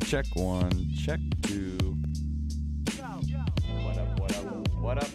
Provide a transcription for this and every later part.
Check one, check two. What up, what up, what up?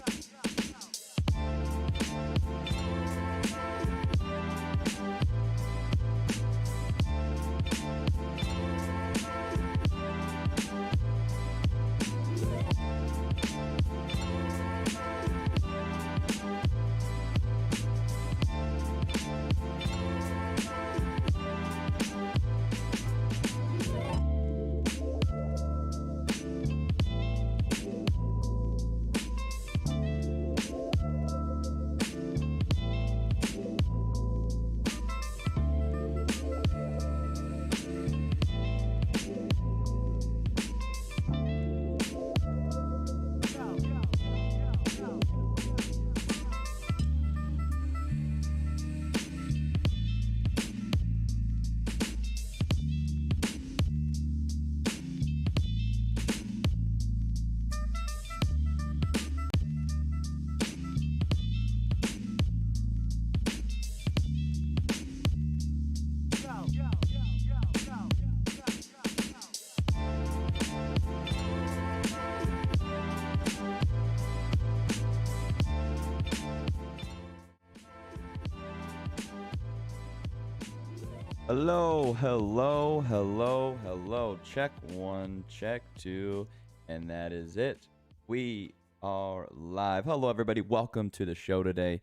Hello, hello, hello, hello. Check one, check two, and that is it. We are live. Hello, everybody. Welcome to the show today.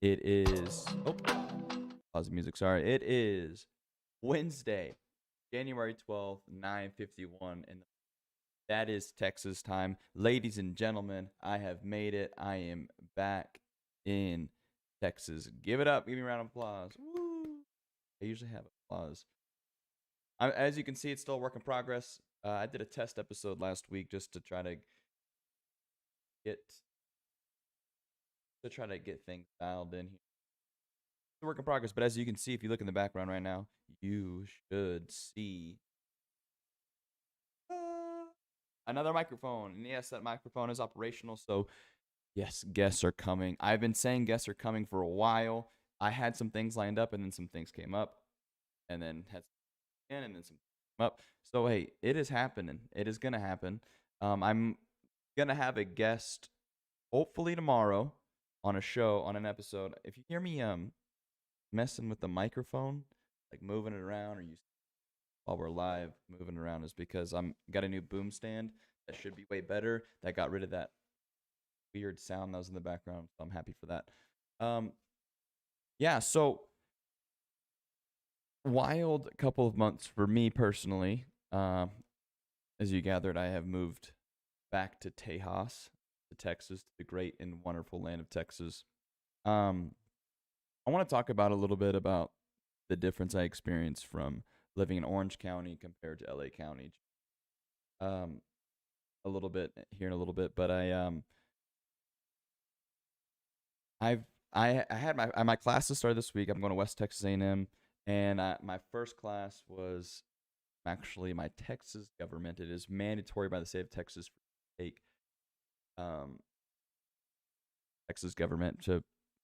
It is. Oh, pause the music. Sorry. It is Wednesday, January 12th, 9:51, and that is Texas time. Ladies and gentlemen, I have made it. I am back in Texas. Give it up. Give me a round of applause. Woo. I usually have applause. As you can see, it's still a work in progress. I did a test episode last week just to try to get things dialed in here. It's a work in progress, but as you can see, if you look in the background right now, you should see another microphone. And yes, that microphone is operational. So yes, guests are coming. I've been saying guests are coming for a while. I had some things lined up, and then some things came up, and then had some and then some came up. So hey, it is happening. It is gonna happen. I'm gonna have a guest hopefully tomorrow on a show, on an episode. If you hear me messing with the microphone, like moving it around, or you while we're live moving around, is because I'm got a new boom stand that should be way better. That got rid of that weird sound that was in the background. So I'm happy for that. Yeah, so wild couple of months for me personally. As you gathered, I have moved back to Tejas, to Texas, to the great and wonderful land of Texas. I want to talk about a little bit about the difference I experienced from living in Orange County compared to LA County. A little bit here in a little bit, but I had my classes started this week. I'm going to West Texas A&M, and my first class was actually my Texas government. It is mandatory by the state of Texas to take Texas government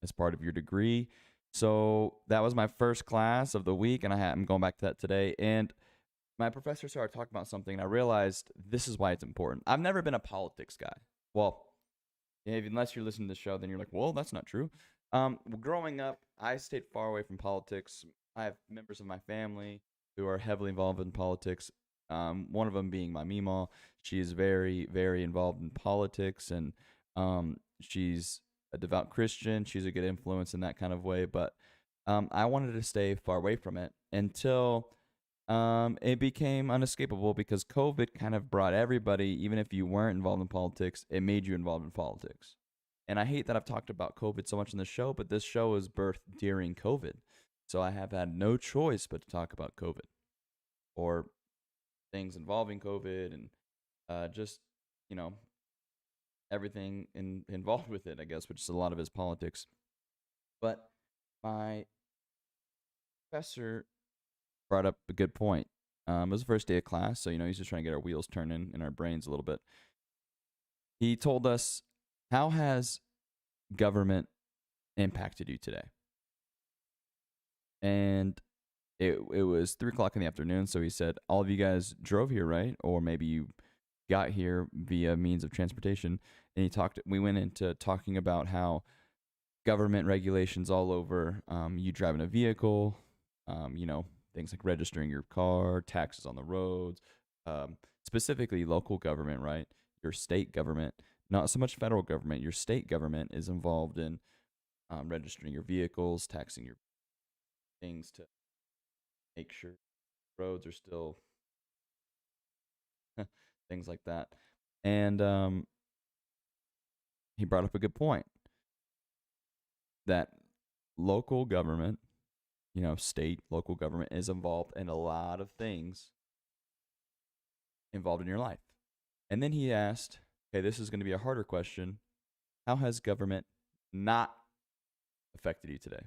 as part of your degree. So that was my first class of the week, and I'm going back to that today. And my professor started talking about something, and I realized this is why it's important. I've never been a politics guy. Well, unless you're listening to the show, then you're like, well, that's not true. Growing up, I stayed far away from politics. I have members of my family who are heavily involved in politics. One of them being my Meemaw. She is very, very involved in politics, and she's a devout Christian. She's a good influence in that kind of way. But I wanted to stay far away from it until it became unescapable, because COVID kind of brought everybody, even if you weren't involved in politics, it made you involved in politics. And I hate that I've talked about COVID so much in this show, but this show is birthed during COVID. So I have had no choice but to talk about COVID or things involving COVID, and just, everything involved with it, I guess, which is a lot of his politics. But my professor brought up a good point. It was the first day of class, so he's just trying to get our wheels turning in our brains a little bit. He told us, how has government impacted you today? And it was 3 o'clock in the afternoon. So he said, all of you guys drove here, right? Or maybe you got here via means of transportation. And we went into talking about how government regulations all over, you driving a vehicle, things like registering your car, taxes on the roads, specifically local government, right? Your state government, not so much federal government. Your state government is involved in registering your vehicles, taxing your things to make sure roads are still things like that. And he brought up a good point that local government, state, local government is involved in a lot of things involved in your life. And then he asked, okay, this is going to be a harder question. How has government not affected you today?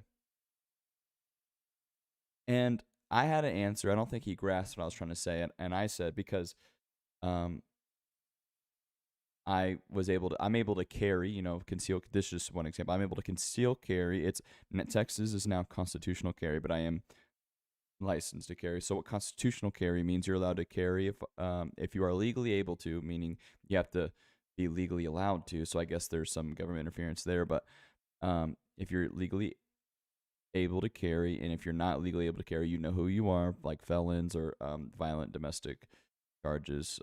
And I had an answer. I don't think he grasped what I was trying to say. And I said, because I'm able to carry, conceal. This is just one example. I'm able to conceal carry. Texas is now constitutional carry, but I am licensed to carry. So what constitutional carry means, you're allowed to carry if you are legally able to, meaning you have to be legally allowed to. So I guess there's some government interference there, but if you're legally able to carry, and if you're not legally able to carry, you know who you are, like felons or violent domestic charges,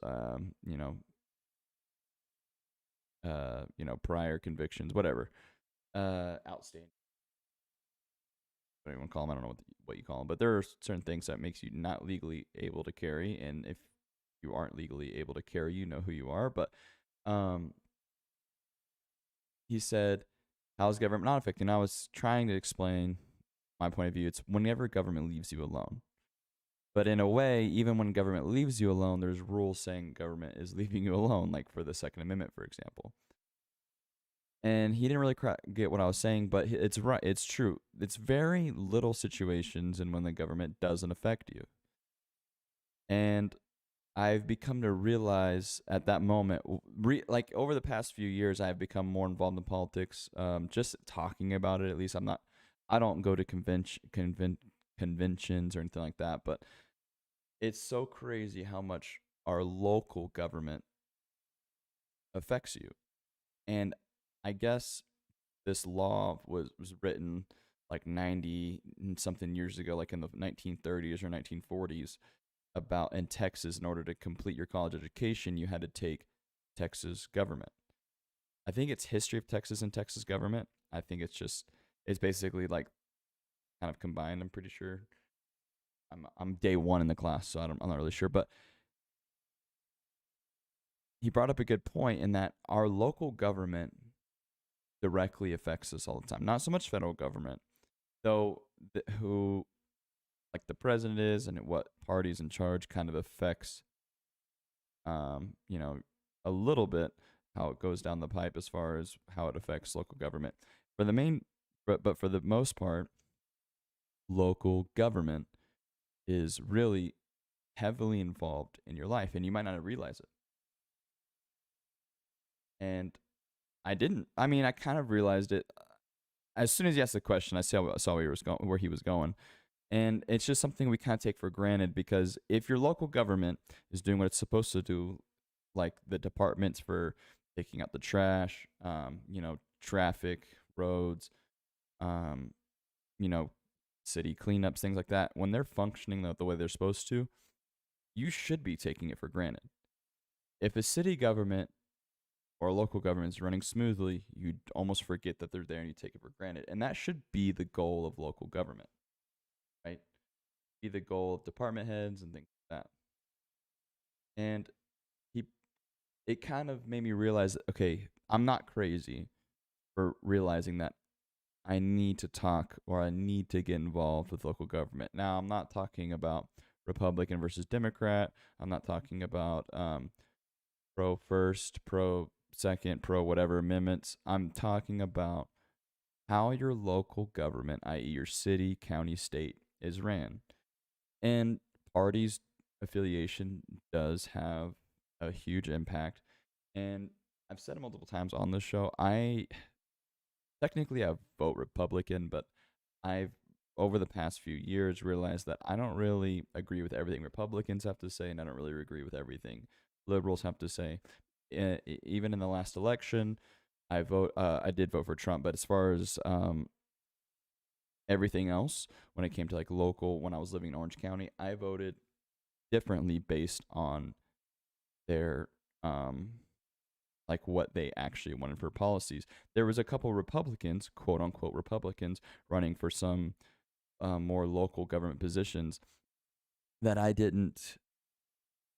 prior convictions, whatever, outstanding, what do you want to call them? I don't know what you call them, but there are certain things that makes you not legally able to carry, and if you aren't legally able to carry, you know who you are. But he said, how's government not affecting? I was trying to explain my point of view. It's whenever government leaves you alone. But in a way, even when government leaves you alone, there's rules saying government is leaving you alone, like for the Second Amendment, for example. And he didn't really get what I was saying, but it's right. It's true. It's very little situations and when the government doesn't affect you. And I've become to realize at that moment, like over the past few years, I've become more involved in politics. Just talking about it, at least I don't go to conventions or anything like that, but it's so crazy how much our local government affects you. And I guess this law was written like 90 and something years ago, like in the 1930s or 1940s, about in Texas, in order to complete your college education, you had to take Texas government. I think it's history of Texas and Texas government. I think it's basically like kind of combined. I'm pretty sure. I'm day one in the class, so I'm not really sure. But he brought up a good point in that our local government directly affects us all the time. Not so much federal government, though, who like the president is and what party's in charge kind of affects, a little bit how it goes down the pipe as far as how it affects local government. But for the most part, local government is really heavily involved in your life, and you might not realize it. And I didn't. I mean, I kind of realized it as soon as he asked the question. I saw where he was going, and it's just something we kind of take for granted, because if your local government is doing what it's supposed to do, like the departments for picking up the trash, traffic, roads, city cleanups, things like that, when they're functioning the way they're supposed to, you should be taking it for granted. If a city government or a local government is running smoothly, you almost forget that they're there and you take it for granted. And that should be the goal of local government, right? Be the goal of department heads and things like that. And it kind of made me realize, okay, I'm not crazy for realizing that I need to talk or I need to get involved with local government. Now, I'm not talking about Republican versus Democrat. I'm not talking about pro first, pro second, pro whatever amendments. I'm talking about how your local government, i.e., your city, county, state, is ran. And parties' affiliation does have a huge impact. And I've said it multiple times on this show. Technically I vote Republican, but I've over the past few years realized that I don't really agree with everything Republicans have to say, and I don't really agree with everything liberals have to say. Even in the last election, I did vote for Trump, but as far as everything else, when it came to like local, when I was living in Orange County, I voted differently based on their like what they actually wanted for policies. There was a couple Republicans, quote unquote Republicans, running for some more local government positions that I didn't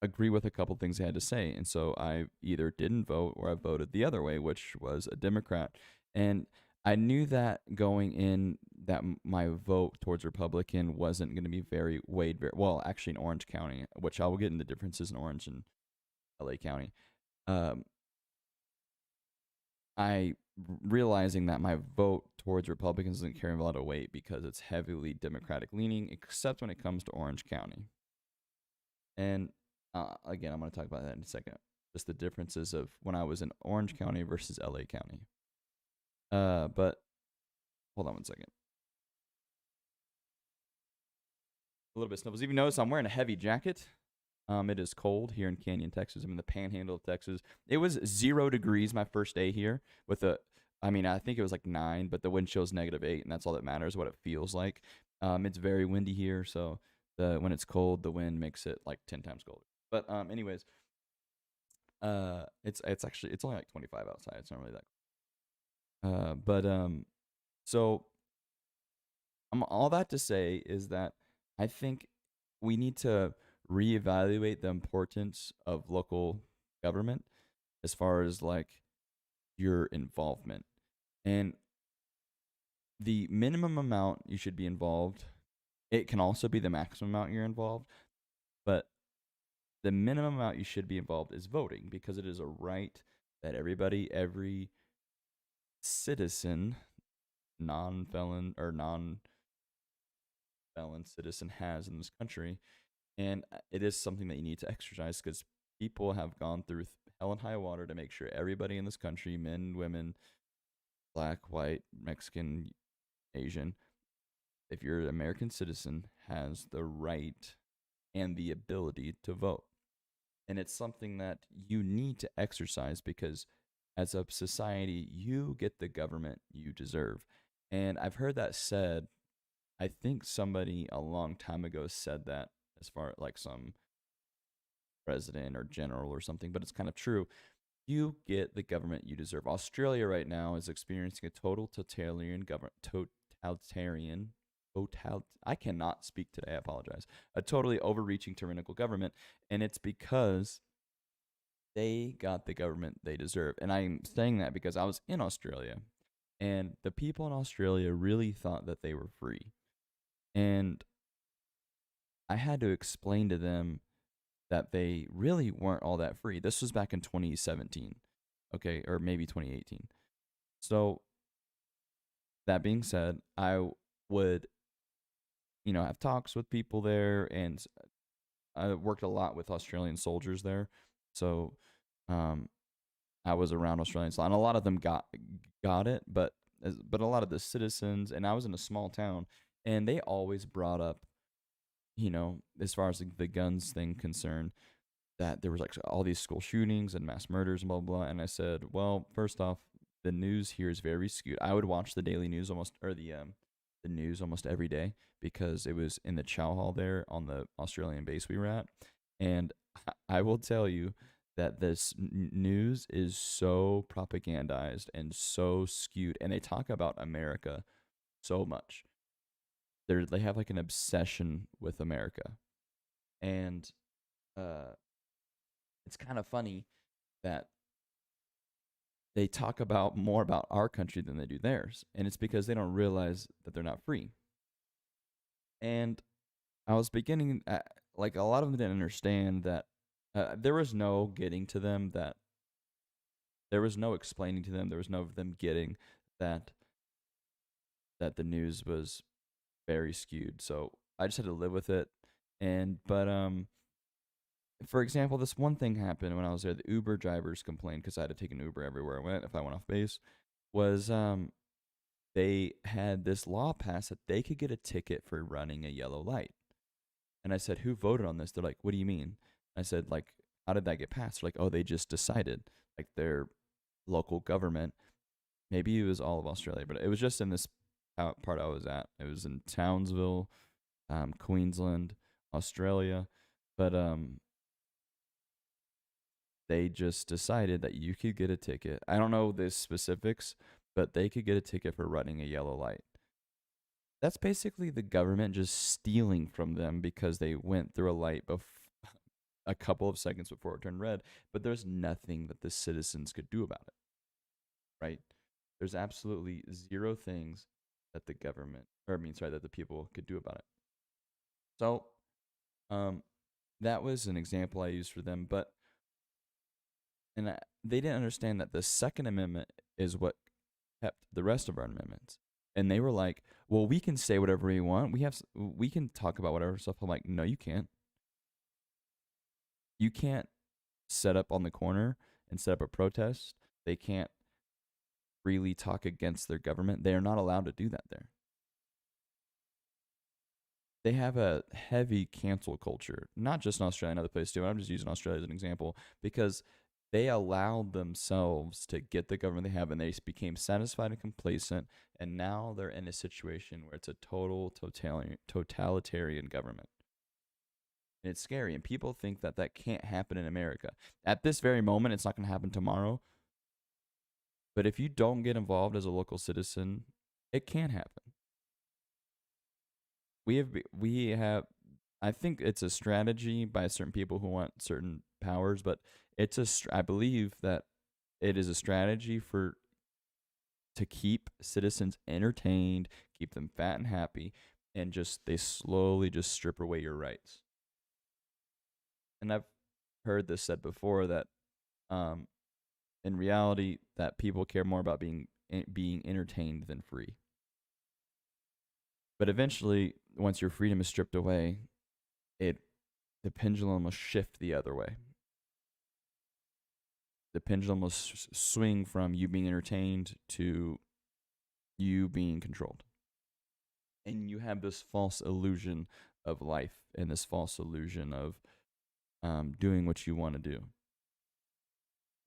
agree with a couple things they had to say, and so I either didn't vote or I voted the other way, which was a Democrat. And I knew that going in that my vote towards Republican wasn't going to be very weighed very well. Actually, in Orange County, which I will get into differences in Orange and LA County. Um, I realizing that my vote towards Republicans doesn't carry a lot of weight because it's heavily Democratic leaning, except when it comes to Orange County. And again, I'm going to talk about that in a second. Just the differences of when I was in Orange County versus LA County. But hold on one second. A little bit sniffles. Even notice I'm wearing a heavy jacket. It is cold here in Canyon, Texas. I'm in the panhandle of Texas. It was 0 degrees my first day here I think it was like 9, but the wind chill is -8, and that's all that matters, what it feels like. It's very windy here, so when it's cold, the wind makes it like 10 times colder. But anyways, it's only like 25 outside. It's not really that. So all that to say is that I think we need to reevaluate the importance of local government as far as like your involvement. And the minimum amount you should be involved, it can also be the maximum amount you're involved, but the minimum amount you should be involved is voting, because it is a right that every citizen, non-felon or non-felon citizen has in this country. And it is something that you need to exercise, because people have gone through hell and high water to make sure everybody in this country, men, women, black, white, Mexican, Asian, if you're an American citizen, has the right and the ability to vote. And it's something that you need to exercise, because as a society, you get the government you deserve. And I've heard that said, I think somebody a long time ago said that, as far like some president or general or something, but it's kind of true. You get the government you deserve. Australia right now is experiencing a total totalitarian government. I cannot speak today. I apologize. A totally overreaching tyrannical government, and it's because they got the government they deserve. And I'm saying that because I was in Australia, and the people in Australia really thought that they were free, and I had to explain to them that they really weren't all that free. This was back in 2017, okay, or maybe 2018. So that being said, I would, have talks with people there, and I worked a lot with Australian soldiers there. So I was around Australians, and a lot of them got it, but a lot of the citizens, and I was in a small town, and they always brought up, as far as the guns thing concerned, that there was like all these school shootings and mass murders and blah blah blah. And I said, well, first off, the news here is very skewed. I would watch the daily news the news almost every day, because it was in the chow hall there on the Australian base we were at. And I will tell you that this news is so propagandized and so skewed, and they talk about America so much. They have like an obsession with America, and it's kind of funny that they talk about more about our country than they do theirs, and it's because they don't realize that they're not free. And I was beginning, like a lot of them didn't understand that there was no getting to them, that there was no explaining to them, there was no of them getting that the news was very skewed. So I just had to live with it. But for example, this one thing happened when I was there. The Uber drivers complained, because I had to take an Uber everywhere I went if I went off base. Was they had this law passed that they could get a ticket for running a yellow light. And I said, who voted on this? They're like, what do you mean? I said, like, how did that get passed? They're like, oh, they just decided, like their local government. Maybe it was all of Australia, but it was just in this part I was at. It was in Townsville, Queensland, Australia. But they just decided that you could get a ticket. I don't know the specifics, but they could get a ticket for running a yellow light. That's basically the government just stealing from them because they went through a light a couple of seconds before it turned red, but there's nothing that the citizens could do about it, right? There's absolutely zero things that the government, or I mean, sorry, that the people could do about it. So, that was an example I used for them, but they didn't understand that the Second Amendment is what kept the rest of our amendments. And they were like, well, we can say whatever we want. We can talk about whatever stuff. I'm like, no, you can't. You can't set up on the corner and set up a protest. They can't freely talk against their government. They are not allowed to do that there. They have a heavy cancel culture, not just in Australia and other places too. I'm just using Australia as an example because they allowed themselves to get the government they have, and they became satisfied and complacent, and now they're in a situation where it's a total totalitarian government. And it's scary, and people think that that can't happen in America. At this very moment, it's not going to happen tomorrow. But if you don't get involved as a local citizen, it can happen. We have I think it's a strategy by certain people who want certain powers, but I believe that it is a strategy to keep citizens entertained, keep them fat and happy, and just they slowly just strip away your rights. And I've heard this said before that in reality that people care more about being entertained than free. But eventually, once your freedom is stripped away, the pendulum will shift the other way. The pendulum will swing from you being entertained to you being controlled. And you have this false illusion of life and this false illusion of doing what you want to do.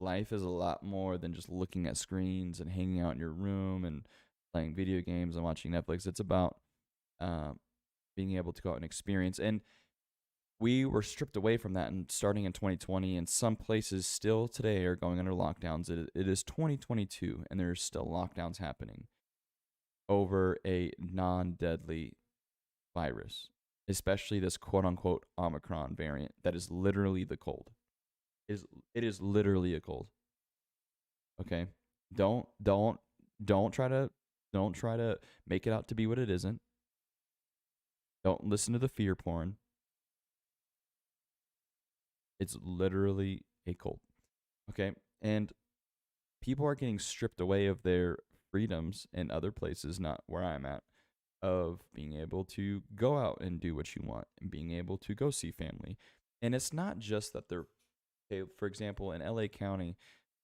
Life is a lot more than just looking at screens and hanging out in your room and playing video games and watching Netflix. It's about being able to go out and experience. And we were stripped away from that, and starting in 2020, and some places still today are going under lockdowns. It is 2022, and there's still lockdowns happening over a non-deadly virus, especially this quote-unquote Omicron variant that is literally the cold. It is literally a cold. Okay, don't try to make it out to be what it isn't. Don't listen to the fear porn. It's literally a cold. Okay? And people are getting stripped away of their freedoms in other places, not where I'm at, of being able to go out and do what you want and being able to go see family. And it's not just that they're, okay, for example, in LA County,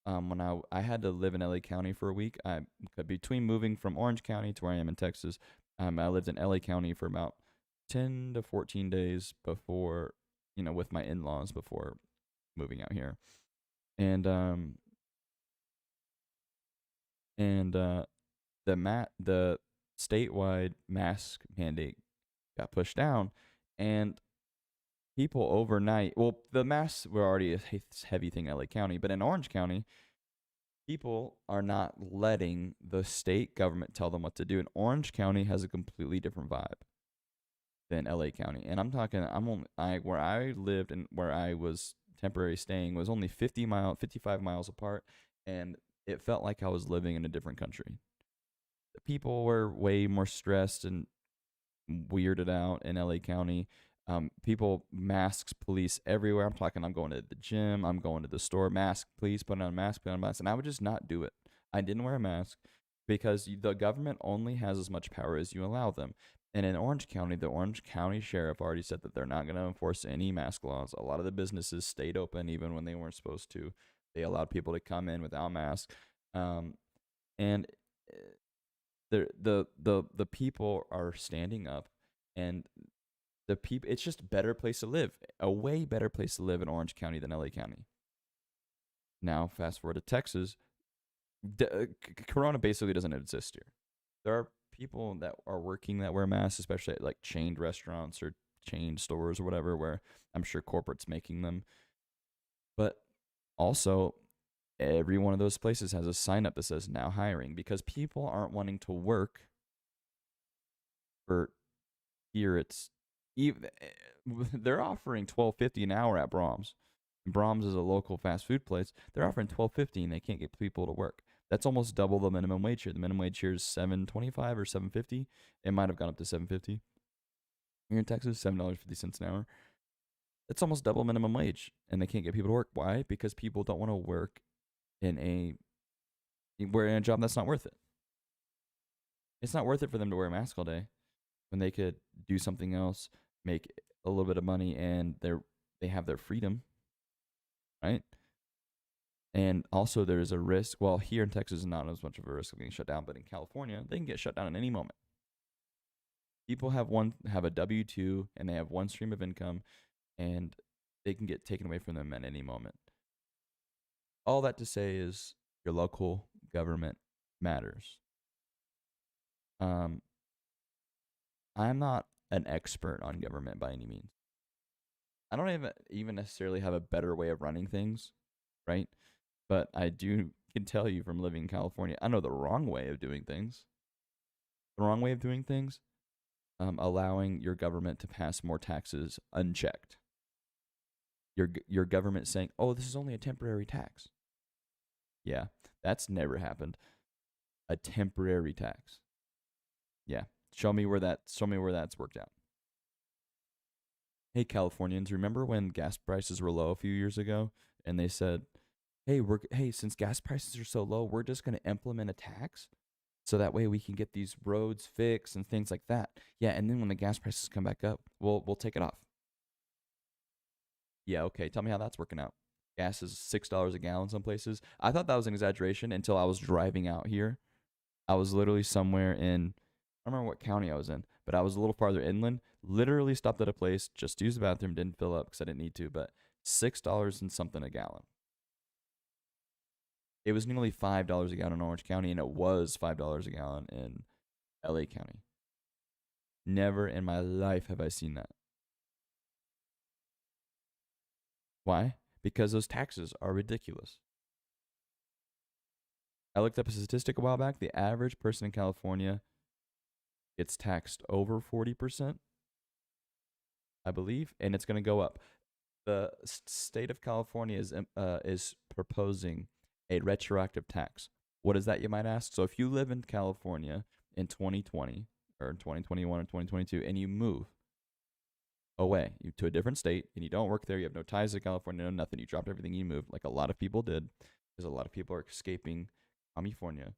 when I had to live in LA County for a week, between moving from Orange County to where I am in Texas, I lived in LA County for about 10 to 14 days before, with my in-laws before moving out here. And the statewide mask mandate got pushed down, and people overnight, well, the masks were already a heavy thing in LA County, but in Orange County, people are not letting the state government tell them what to do. And Orange County has a completely different vibe than LA County. And I'm talking, where I lived and where I was temporarily staying was only 55 miles apart, and it felt like I was living in a different country. The people were way more stressed and weirded out in LA County. People, masks, police everywhere. I'm going to the gym, I'm going to the store, mask, please put on a mask, and I would just not do it. I didn't wear a mask because the government only has as much power as you allow them. And in Orange County, the Orange County Sheriff already said that they're not going to enforce any mask laws. A lot of the businesses stayed open even when they weren't supposed to. They allowed people to come in without masks. And The people are standing up, and the people. It's just a better place to live, a way better place to live in Orange County than LA County. Now, fast forward to Texas, Corona basically doesn't exist here. There are people that are working that wear masks, especially at like chained restaurants or chain stores or whatever, where I'm sure corporate's making them. But also, every one of those places has a sign up that says now hiring because people aren't wanting to work for here. It's even they're offering $12.50 an hour at Brahms. Brahms is a local fast food place. They're offering $12.50 and they can't get people to work. That's almost double the minimum wage here. The minimum wage here is $7.25 or $7.50. It might have gone up to $7.50 here in Texas. $7.50 an hour. That's almost double minimum wage, and they can't get people to work. Why? Because people don't want to work in a job that's not worth it. It's not worth it for them to wear a mask all day when they could do something else, make a little bit of money, and they have their freedom, right? And also there's a risk. Well, here in Texas is not as much of a risk of being shut down, but in California, they can get shut down at any moment. People have a W-2 and they have one stream of income, and they can get taken away from them at any moment. All that to say is your local government matters. I'm not an expert on government by any means. I don't even necessarily have a better way of running things, right? But I can tell you from living in California, I know the wrong way of doing things. The wrong way of doing things, allowing your government to pass more taxes unchecked. Your government saying, "Oh, this is only a temporary tax." Yeah, that's never happened. A temporary tax. Yeah, show me where that's worked out. Hey, Californians, remember when gas prices were low a few years ago, and they said, "Hey, since gas prices are so low, we're just going to implement a tax, so that way we can get these roads fixed and things like that." Yeah, and then when the gas prices come back up, we'll take it off. Yeah, okay. Tell me how that's working out. Gas is $6 a gallon some places. I thought that was an exaggeration until I was driving out here. I was literally somewhere in, I don't remember what county I was in, but I was a little farther inland. Literally stopped at a place just to use the bathroom, didn't fill up because I didn't need to, but $6 and something a gallon. It was nearly $5 a gallon in Orange County, and it was $5 a gallon in LA County. Never in my life have I seen that. Why? Because those taxes are ridiculous. I looked up a statistic a while back. The average person in California gets taxed over 40%, I believe, and it's going to go up. The state of California is proposing a retroactive tax. What is that, you might ask? So if you live in California in 2020 or in 2021 or 2022 and you move away to a different state and you don't work there, you have no ties to California, no nothing, you dropped everything, you moved, like a lot of people did, because a lot of people are escaping California.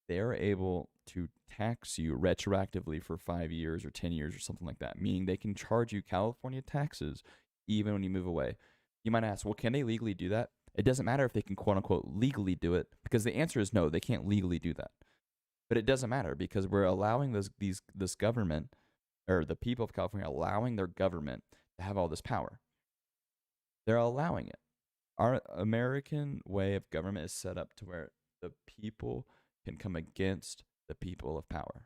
They are able to tax you retroactively for 5 years or 10 years or something like that, meaning they can charge you California taxes even when you move away. You might ask, well, can they legally do that? It doesn't matter if they can quote unquote legally do it, because the answer is no, they can't legally do that. But it doesn't matter because we're allowing this government, or the people of California allowing their government to have all this power. They're allowing it. Our American way of government is set up to where the people can come against the people of power.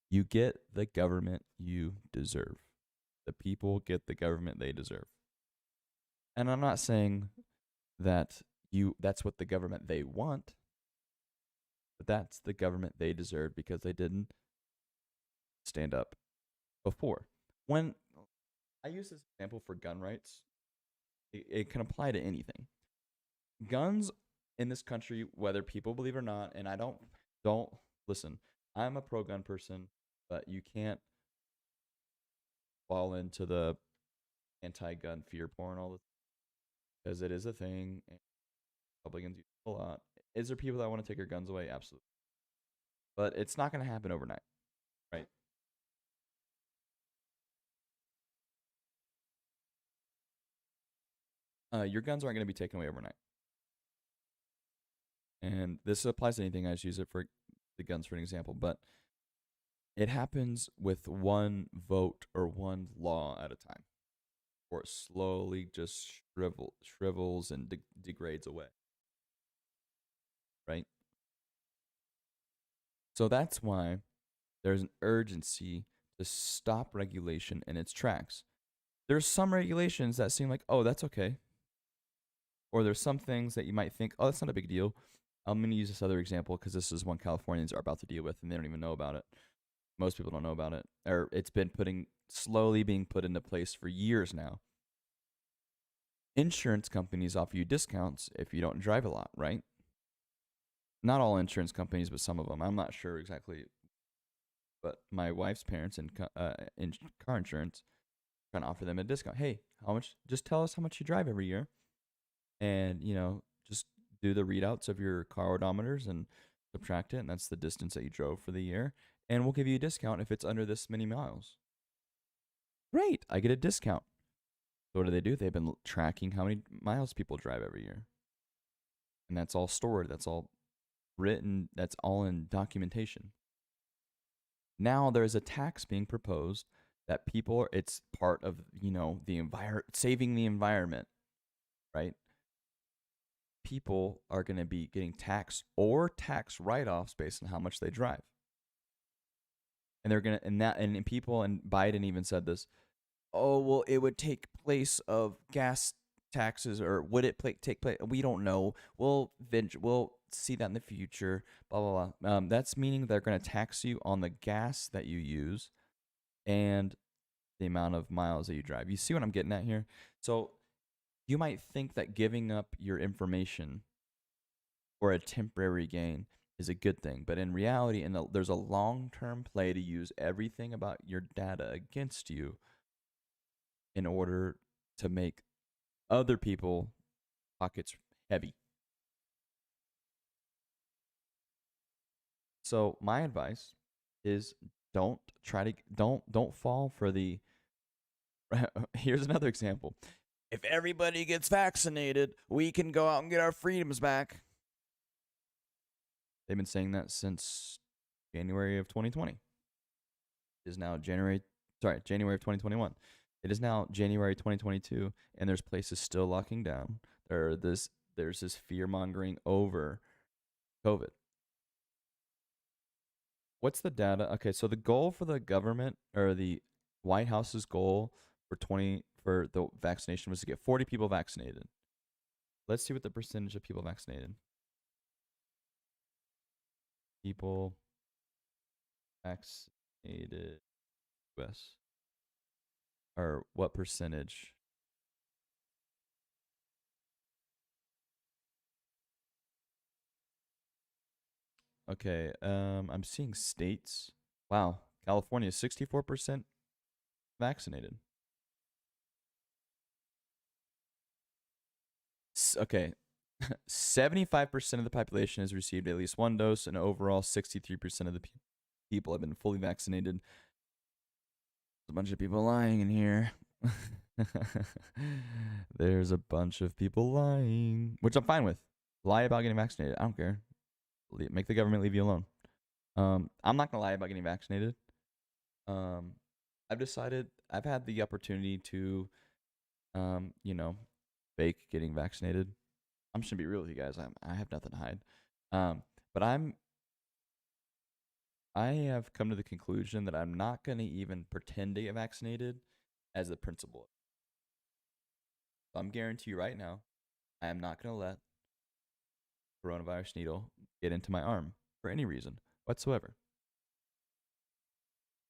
You get the government you deserve. The people get the government they deserve. And I'm not saying that that's what the government they want, but that's the government they deserve because they didn't stand up before. When I use this example for gun rights, it can apply to anything. Guns in this country, whether people believe it or not, and I don't listen, I'm a pro-gun person, but you can't fall into the anti-gun fear porn all the time, because it is a thing, and Republicans use it a lot. Is there people that want to take your guns away? Absolutely. But it's not going to happen overnight, right? Your guns aren't going to be taken away overnight. and this applies to anything. I just use it for the guns for an example, but it happens with one vote or one law at a time, or it slowly just shrivels and degrades away, right? So that's why there's an urgency to stop regulation in its tracks. There's some regulations that seem like, oh, that's okay. Or there's some things that you might think, oh, that's not a big deal. I'm going to use this other example because this is one Californians are about to deal with and they don't even know about it. Most people don't know about it. Or it's been slowly being put into place for years now. Insurance companies offer you discounts if you don't drive a lot, right? Not all insurance companies, but some of them. I'm not sure exactly. But my wife's parents in car insurance trying to offer them a discount. Hey, how much? Just tell us how much you drive every year, and just do the readouts of your car odometers and subtract it, and that's the distance that you drove for the year, and we'll give you a discount if it's under this many miles. Great, I get a discount. So what do? They've been tracking how many miles people drive every year, and that's all stored. That's all written. That's all in documentation. Now there's a tax being proposed that it's part of, saving the environment, right? People are going to be getting taxed or tax write-offs based on how much they drive. And they're going to, and people, and Biden even said this, oh, well, it would take place of gas taxes, or would it take place? We don't know. We'll see that in the future, blah, blah, blah. That's meaning they're going to tax you on the gas that you use and the amount of miles that you drive. You see what I'm getting at here? So you might think that giving up your information for a temporary gain is a good thing, but in reality, there's a long-term play to use everything about your data against you in order to make other people pockets heavy. So my advice is don't fall for the here's another example. If everybody gets vaccinated, we can go out and get our freedoms back. They've been saying that since January of 2020. It is now January of 2021. It is now January 2022, and there's places still locking down. There's this fear mongering over COVID. What's the data? Okay, so the goal for the government, or the White House's goal for the vaccination, was to get 40 people vaccinated. Let's see what the percentage of people vaccinated. People vaccinated US. Or what percentage? Okay, I'm seeing states. Wow, California is 64% vaccinated. Okay, 75% of the population has received at least one dose, and overall 63% of the people have been fully vaccinated. There's a bunch of people lying in here. There's a bunch of people lying, which I'm fine with. Lie about getting vaccinated. I don't care. Make the government leave you alone. I'm not gonna lie about getting vaccinated. I've decided I've had the opportunity to, fake getting vaccinated. I'm just gonna be real with you guys. I have nothing to hide. But I have come to the conclusion that I'm not gonna even pretend to get vaccinated as the principle. So I'm guarantee you right now, I am not gonna let coronavirus needle get into my arm for any reason whatsoever.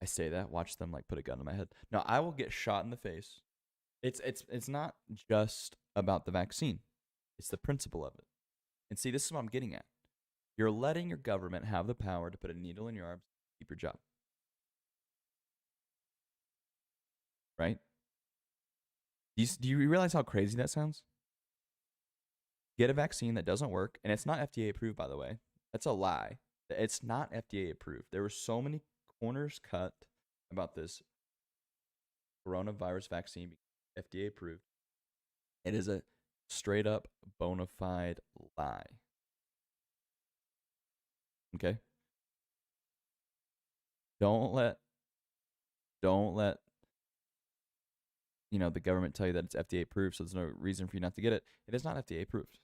I say that, watch them like put a gun to my head. No, I will get shot in the face. It's not just about the vaccine. It's the principle of it. And see, this is what I'm getting at. You're letting your government have the power to put a needle in your arm to keep your job. Right? Do you realize how crazy that sounds? Get a vaccine that doesn't work, and it's not FDA approved, by the way. That's a lie. It's not FDA approved. There were so many corners cut about this coronavirus vaccine being FDA approved. It is a straight up bona fide lie. Okay? Don't let the government tell you that it's FDA approved, so there's no reason for you not to get it. It is not FDA approved.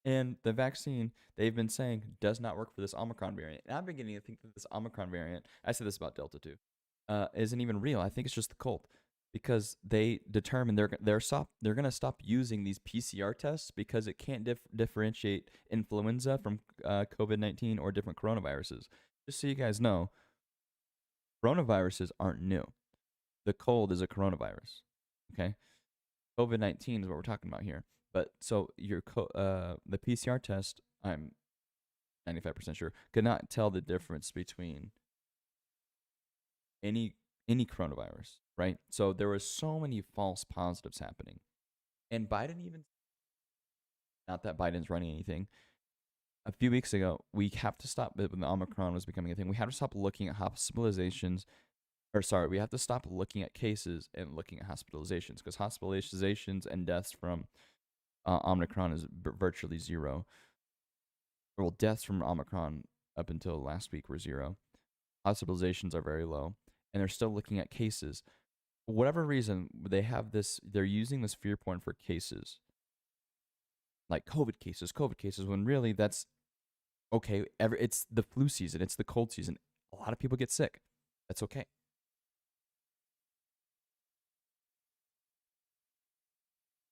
And the vaccine, they've been saying, does not work for this Omicron variant. And I've been getting to think that this Omicron variant, I said this about Delta too, isn't even real. I think it's just the cold, because they determined they're going to stop using these PCR tests because it can't differentiate influenza from COVID-19 or different coronaviruses. Just so you guys know, coronaviruses aren't new. The cold is a coronavirus. Okay, COVID-19 is what we're talking about here. But so the PCR test, I'm 95% sure, could not tell the difference between any coronavirus, right? So there were so many false positives happening. And Biden even, not that Biden's running anything, a few weeks ago, we have to stop, when the Omicron was becoming a thing, we have to stop looking at hospitalizations, we have to stop looking at cases and looking at hospitalizations, because hospitalizations and deaths from Omicron is virtually zero. Well, deaths from Omicron up until last week were zero. Hospitalizations are very low, and they're still looking at cases. For whatever reason, they're using this fear point for cases, like COVID cases, when really that's okay. It's the flu season, it's the cold season. A lot of people get sick. That's okay.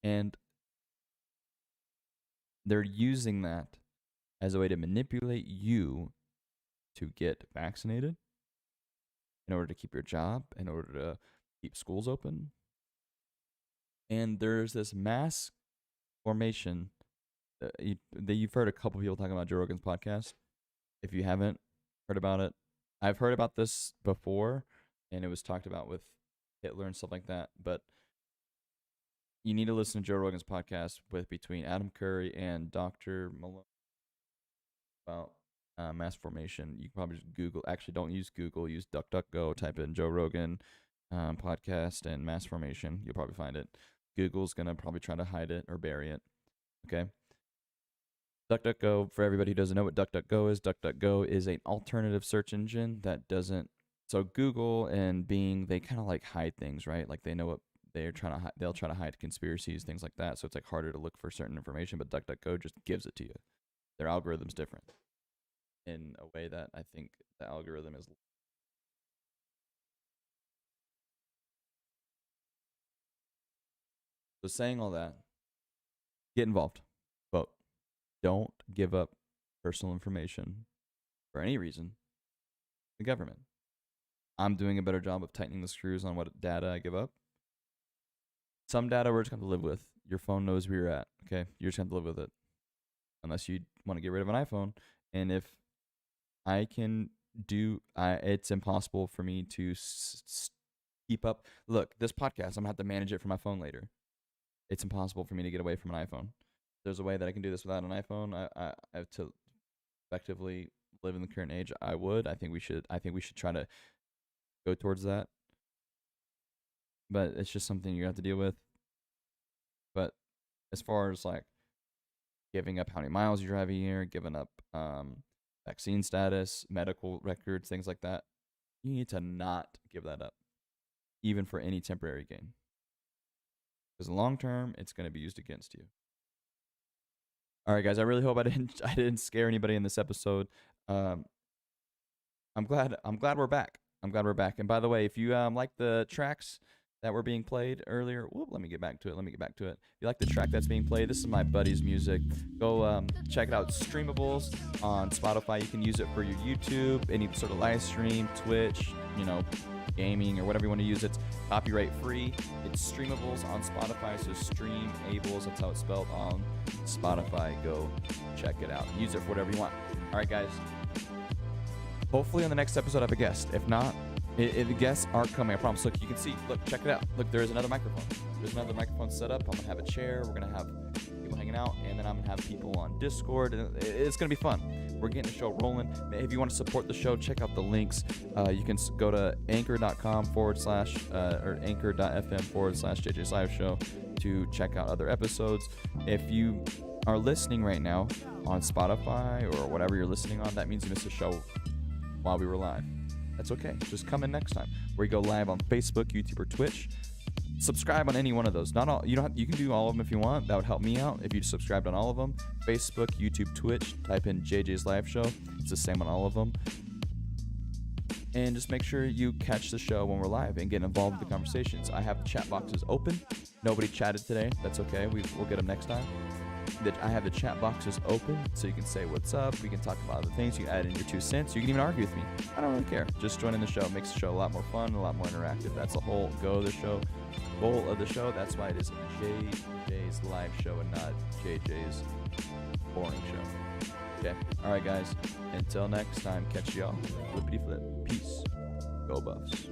And they're using that as a way to manipulate you to get vaccinated in order to keep your job, in order to keep schools open. And there's this mass formation that you've heard a couple people talking about Joe Rogan's podcast. If you haven't heard about it, I've heard about this before, and it was talked about with Hitler and stuff like that. But you need to listen to Joe Rogan's podcast between Adam Curry and Dr. Malone about mass formation. You can probably just Google. Actually, don't use Google. Use DuckDuckGo. Type in Joe Rogan podcast and mass formation. You'll probably find it. Google's going to probably try to hide it or bury it. Okay? DuckDuckGo, for everybody who doesn't know what DuckDuckGo is an alternative search engine that doesn't. So Google and Bing, they kind of like hide things, right? Like they know what they'll try to hide conspiracies, things like that. So it's like harder to look for certain information, but DuckDuckGo just gives it to you. Their algorithm's different in a way that I think the algorithm is. So saying all that, get involved. But don't give up personal information for any reason. The government. I'm doing a better job of tightening the screws on what data I give up. Some data we're just going to live with. Your phone knows where you're at, okay? You're just going to live with it. Unless you want to get rid of an iPhone. And if I can it's impossible for me to keep up. Look, this podcast, I'm going to have to manage it from my phone later. It's impossible for me to get away from an iPhone. There's a way that I can do this without an iPhone. I have to effectively live in the current age. I think we should try to go towards that. But it's just something you have to deal with. But as far as like giving up how many miles you drive a year, giving up vaccine status, medical records, things like that, you need to not give that up, even for any temporary gain. Because long term, it's going to be used against you. All right, guys. I really hope I didn't scare anybody in this episode. I'm glad we're back. And by the way, if you like the tracks that were being played earlier, let me get back to it. If you like the track that's being played, this is my buddy's music. Go check it out. Streamables on Spotify. You can use it for your YouTube, any sort of live stream, Twitch, gaming, or whatever you want to use. It's copyright free. It's Streamables on Spotify. So Streamables, that's how it's spelled on Spotify. Go check it out. Use it for whatever you want. All right, guys. Hopefully on the next episode I have a guest. If not, the guests aren't coming, I promise. Look, you can see. Look, check it out. Look, there is another microphone. There's another microphone set up. I'm going to have a chair. We're going to have people hanging out. And then I'm going to have people on Discord. It's going to be fun. We're getting the show rolling. If you want to support the show, check out the links. You can go to anchor.com/ or anchor.fm / JJ's Live Show to check out other episodes. If you are listening right now on Spotify or whatever you're listening on, that means you missed a show while we were live. That's okay. Just come in next time. We go live on Facebook, YouTube, or Twitch. Subscribe on any one of those. Not all. You don't have, you can do all of them if you want. That would help me out if you subscribed on all of them. Facebook, YouTube, Twitch. Type in JJ's live show. It's the same on all of them. And just make sure you catch the show when we're live and get involved with the conversations. I have the chat boxes open. Nobody chatted today. That's okay. We'll get them next time. I have the chat boxes open, so you can say what's up. We can talk about other things. You can add in your 2 cents. You can even argue with me. I don't really care. Just join in the show. It makes the show a lot more fun, a lot more interactive. That's the whole goal of the show. That's why it is JJ's live show and not JJ's boring show. Okay. All right, guys. Until next time, catch y'all. Flippity flip. Peace. Go Buffs.